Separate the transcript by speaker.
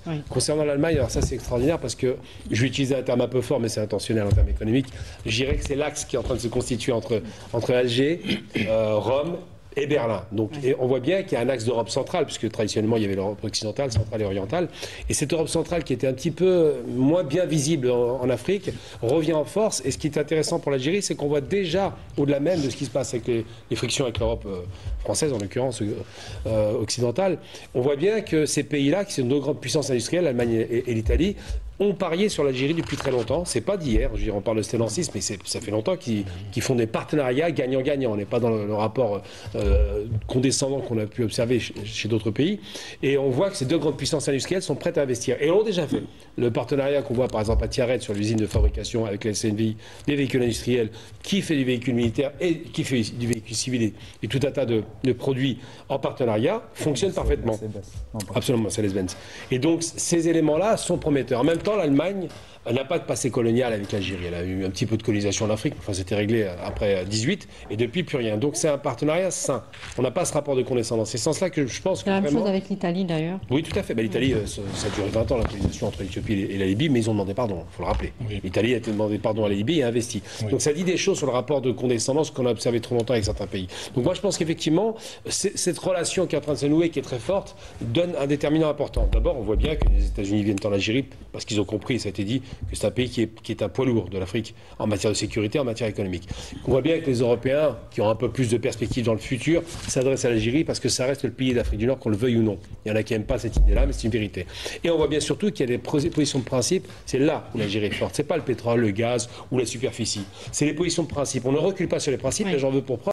Speaker 1: Oui.
Speaker 2: Concernant l'Allemagne, alors ça c'est extraordinaire parce que je vais utiliser un terme un peu fort, mais c'est intentionnel en termes économiques. Je dirais que c'est l'axe qui est en train de se constituer entre Alger, Rome et Berlin. Donc, et on voit bien qu'il y a un axe d'Europe centrale, puisque traditionnellement il y avait l'Europe occidentale, centrale et orientale. Et cette Europe centrale qui était un petit peu moins bien visible en Afrique revient en force. Et ce qui est intéressant pour l'Algérie, c'est qu'on voit déjà, au-delà même de ce qui se passe avec les frictions avec l'Europe française, en l'occurrence occidentale, on voit bien que ces pays-là, qui sont nos grandes puissances industrielles, l'Allemagne et l'Italie, ont parié sur l'Algérie depuis très longtemps. C'est pas d'hier, je veux dire, on parle de Stellantis, mais ça fait longtemps qu'ils font des partenariats gagnant-gagnant. On n'est pas dans le rapport condescendant qu'on a pu observer chez d'autres pays. Et on voit que ces deux grandes puissances industrielles sont prêtes à investir. Et l'ont déjà fait. Le partenariat qu'on voit par exemple à Tiaret sur l'usine de fabrication avec la SNVI, des véhicules industriels, qui fait du véhicule militaire et qui fait du véhicule civil et tout un tas de produits en partenariat, fonctionne parfaitement. Absolument, Mercedes-Benz. Et donc ces éléments-là sont prometteurs. En même temps, l'Allemagne n'a pas de passé colonial avec l'Algérie. Elle a eu un petit peu de colonisation en Afrique, enfin c'était réglé après 18, et depuis plus rien. Donc c'est un partenariat sain. On n'a pas ce rapport de condescendance. C'est sans cela que je pense que
Speaker 1: c'est la même
Speaker 2: vraiment...
Speaker 1: chose avec l'Italie d'ailleurs.
Speaker 2: Oui, tout à fait. L'Italie, ça a duré 20 ans, la colonisation entre l'Éthiopie et la Libye, mais ils ont demandé pardon, il faut le rappeler. Oui. L'Italie a demandé pardon à la Libye et a investi. Oui. Donc ça dit des choses sur le rapport de condescendance qu'on a observé trop longtemps avec certains pays. Donc moi je pense qu'effectivement, cette relation qui est en train de se nouer, qui est très forte, donne un déterminant important. D'abord, on voit bien que les États-Unis viennent en Algérie parce qu'ils ont compris, ça a été dit, que c'est un pays qui est un poids lourd de l'Afrique en matière de sécurité, en matière économique. On voit bien que les Européens, qui ont un peu plus de perspectives dans le futur, s'adressent à l'Algérie parce que ça reste le pays d'Afrique du Nord, qu'on le veuille ou non. Il y en a qui n'aiment pas cette idée-là, mais c'est une vérité. Et on voit bien surtout qu'il y a des positions de principe, c'est là où l'Algérie est forte. C'est pas le pétrole, le gaz ou la superficie. C'est les positions de principe. On ne recule pas sur les principes, et j'en veux pour preuve.